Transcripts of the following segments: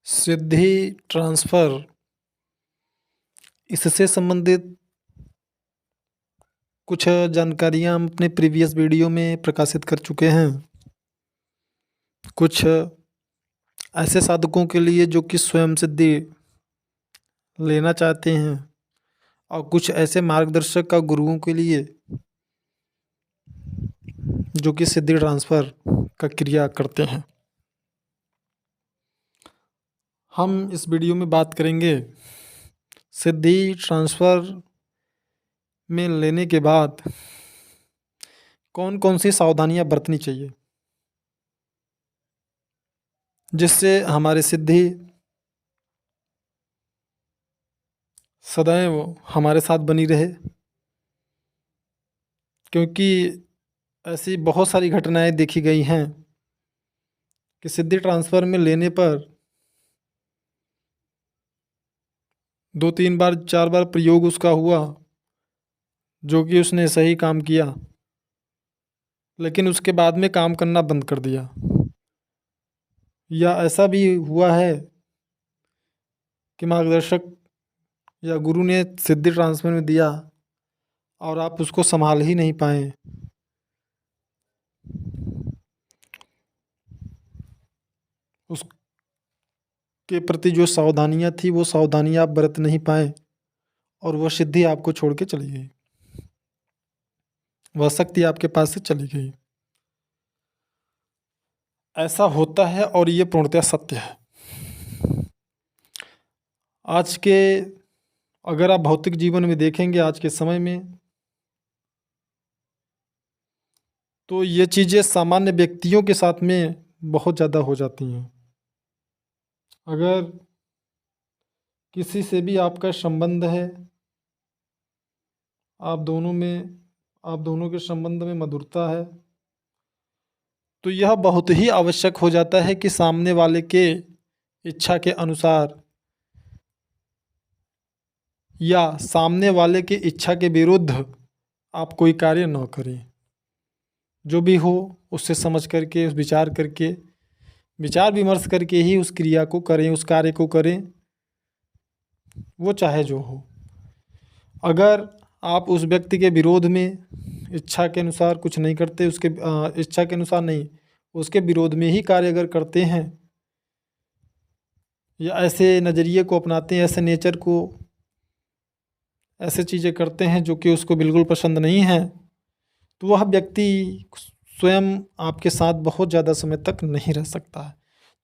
सिद्धि transfer इससे संबंधित कुछ जानकारियाँ हम अपने प्रीवियस वीडियो में प्रकाशित कर चुके हैं। कुछ ऐसे साधकों के लिए जो कि स्वयं सिद्धि लेना चाहते हैं और कुछ ऐसे मार्गदर्शक का गुरुओं के लिए जो कि सिद्धि ट्रांसफ़र का क्रिया करते हैं। हम इस वीडियो में बात करेंगे सिद्धि ट्रांसफ़र में लेने के बाद कौन कौन सी सावधानियां बरतनी चाहिए जिससे हमारी सिद्धि सदैव हमारे साथ बनी रहे। क्योंकि ऐसी बहुत सारी घटनाएं देखी गई हैं कि सिद्धि ट्रांसफ़र में लेने पर 2-3 बार 4 बार प्रयोग उसका हुआ जो कि उसने सही काम किया, लेकिन उसके बाद में काम करना बंद कर दिया। या ऐसा भी हुआ है कि मार्गदर्शक या गुरु ने सिद्धि ट्रांसफ़र में दिया और आप उसको संभाल ही नहीं पाए। उसके प्रति जो सावधानियां थी वो सावधानियां आप बरत नहीं पाए और वह सिद्धि आपको छोड़ के चली गई, वह शक्ति आपके पास से चली गई। ऐसा होता है और ये पूर्णतः सत्य है। आज के अगर आप भौतिक जीवन में देखेंगे आज के समय में, तो ये चीज़ें सामान्य व्यक्तियों के साथ में बहुत ज़्यादा हो जाती हैं। अगर किसी से भी आपका संबंध है, आप दोनों के संबंध में मधुरता है, तो यह बहुत ही आवश्यक हो जाता है कि सामने वाले के इच्छा के अनुसार या सामने वाले की इच्छा के विरुद्ध आप कोई कार्य न करें। जो भी हो उससे समझ करके, विचार विमर्श करके ही उस क्रिया को करें, उस कार्य को करें, वो चाहे जो हो। अगर आप उस व्यक्ति के विरोध में इच्छा के अनुसार कुछ नहीं करते, उसके इच्छा के अनुसार नहीं, उसके विरोध में ही कार्य अगर करते हैं या ऐसे नज़रिए को अपनाते हैं, ऐसे नेचर को, ऐसे चीज़ें करते हैं जो कि उसको बिल्कुल पसंद नहीं है, तो वह व्यक्ति स्वयं आपके साथ बहुत ज़्यादा समय तक नहीं रह सकता है।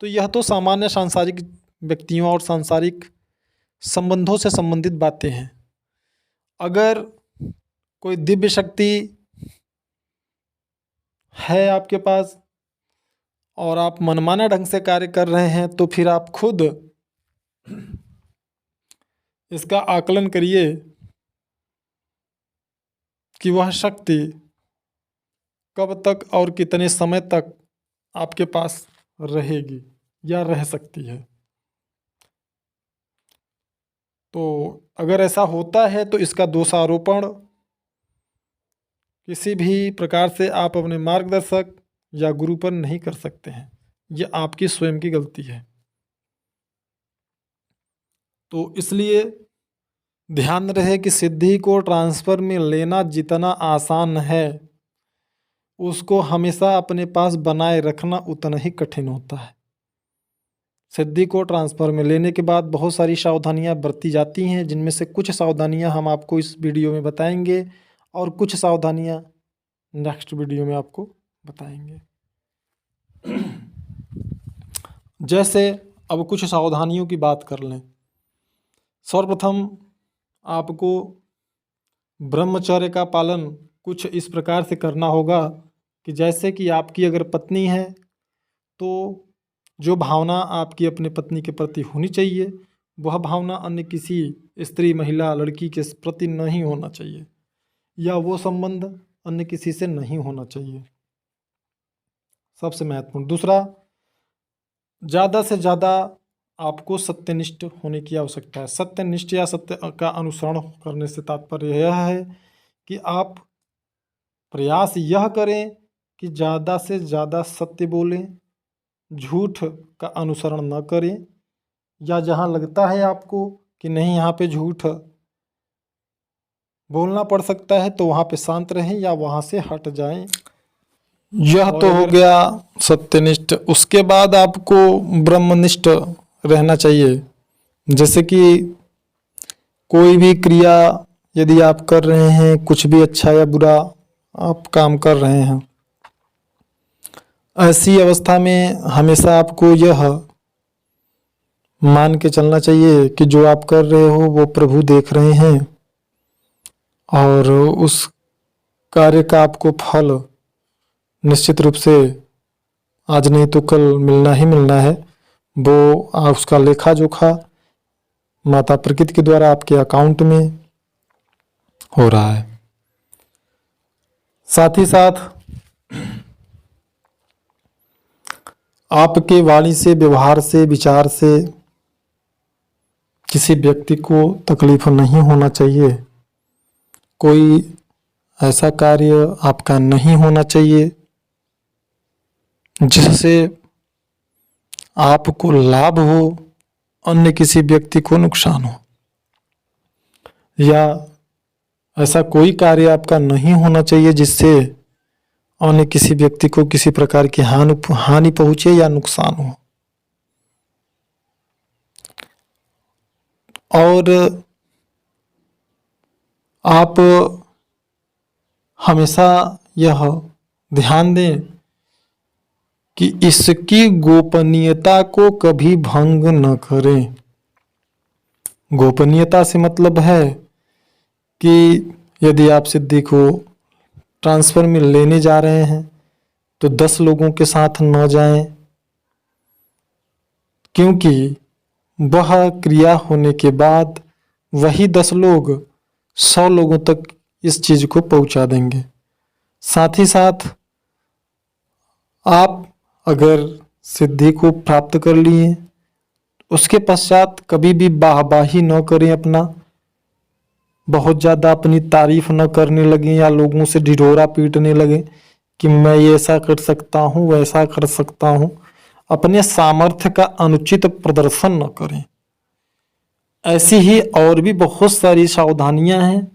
तो यह तो सामान्य सांसारिक व्यक्तियों और सांसारिक संबंधों से संबंधित बातें हैं। अगर कोई दिव्य शक्ति है आपके पास और आप मनमाना ढंग से कार्य कर रहे हैं, तो फिर आप खुद इसका आकलन करिए कि वह शक्ति कब तक और कितने समय तक आपके पास रहेगी या रह सकती है। तो अगर ऐसा होता है तो इसका दोषारोपण किसी भी प्रकार से आप अपने मार्गदर्शक या गुरु पर नहीं कर सकते हैं, ये आपकी स्वयं की गलती है। तो इसलिए ध्यान रहे कि सिद्धि को ट्रांसफ़र में लेना जितना आसान है, उसको हमेशा अपने पास बनाए रखना उतना ही कठिन होता है। सिद्धि को ट्रांसफ़र में लेने के बाद बहुत सारी सावधानियां बरती जाती हैं, जिनमें से कुछ सावधानियां हम आपको इस वीडियो में बताएंगे और कुछ सावधानियां नेक्स्ट वीडियो में आपको बताएंगे। जैसे अब कुछ सावधानियों की बात कर लें। सर्वप्रथम आपको ब्रह्मचर्य का पालन कुछ इस प्रकार से करना होगा कि जैसे कि आपकी अगर पत्नी है तो जो भावना आपकी अपने पत्नी के प्रति होनी चाहिए, वह भावना अन्य किसी स्त्री, महिला, लड़की के प्रति नहीं होना चाहिए, या वो संबंध अन्य किसी से नहीं होना चाहिए, सबसे महत्वपूर्ण। दूसरा, ज़्यादा से ज़्यादा आपको सत्यनिष्ठ होने की आवश्यकता है। सत्यनिष्ठ या सत्य का अनुसरण करने से तात्पर्य यह है कि आप प्रयास यह करें कि ज़्यादा से ज़्यादा सत्य बोलें, झूठ का अनुसरण न करें या जहाँ लगता है आपको कि नहीं यहाँ पे झूठ बोलना पड़ सकता है तो वहाँ पे शांत रहें या वहाँ से हट जाएं। यह तो हो गया सत्यनिष्ठ। उसके बाद आपको ब्रह्मनिष्ठ रहना चाहिए। जैसे कि कोई भी क्रिया यदि आप कर रहे हैं, कुछ भी अच्छा या बुरा आप काम कर रहे हैं, ऐसी अवस्था में हमेशा आपको यह मान के चलना चाहिए कि जो आप कर रहे हो वो प्रभु देख रहे हैं और उस कार्य का आपको फल निश्चित रूप से आज नहीं तो कल मिलना ही मिलना है। वो उसका लेखा जोखा माता प्रकृति के द्वारा आपके अकाउंट में हो रहा है। साथ ही साथ आपके वाणी से, व्यवहार से, विचार से किसी व्यक्ति को तकलीफ नहीं होना चाहिए। कोई ऐसा कार्य आपका नहीं होना चाहिए जिससे आपको लाभ हो, अन्य किसी व्यक्ति को नुकसान हो, या ऐसा कोई कार्य आपका नहीं होना चाहिए जिससे अन्य किसी व्यक्ति को किसी प्रकार की हानि पहुंचे या नुकसान हो। और आप हमेशा यह ध्यान दें कि इसकी गोपनीयता को कभी भंग न करें। गोपनीयता से मतलब है कि यदि आप सिद्धि को ट्रांसफर में लेने जा रहे हैं तो 10 लोगों के साथ न जाएं, क्योंकि वह क्रिया होने के बाद वही 10 लोग 100 लोगों तक इस चीज को पहुंचा देंगे। साथ ही साथ आप अगर सिद्धि को प्राप्त कर लिए, उसके पश्चात कभी भी वाहवाही न करें, अपना बहुत ज़्यादा अपनी तारीफ न करने लगें या लोगों से ढिढोरा पीटने लगें कि मैं ये ऐसा कर सकता हूँ, वैसा कर सकता हूँ। अपने सामर्थ्य का अनुचित प्रदर्शन न करें। ऐसी ही और भी बहुत सारी सावधानियां हैं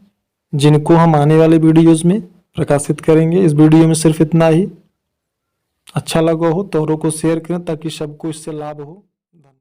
जिनको हम आने वाले वीडियोस में प्रकाशित करेंगे। इस वीडियो में सिर्फ इतना ही। अच्छा लगा हो तो औरों को शेयर करें ताकि सबको इससे लाभ हो।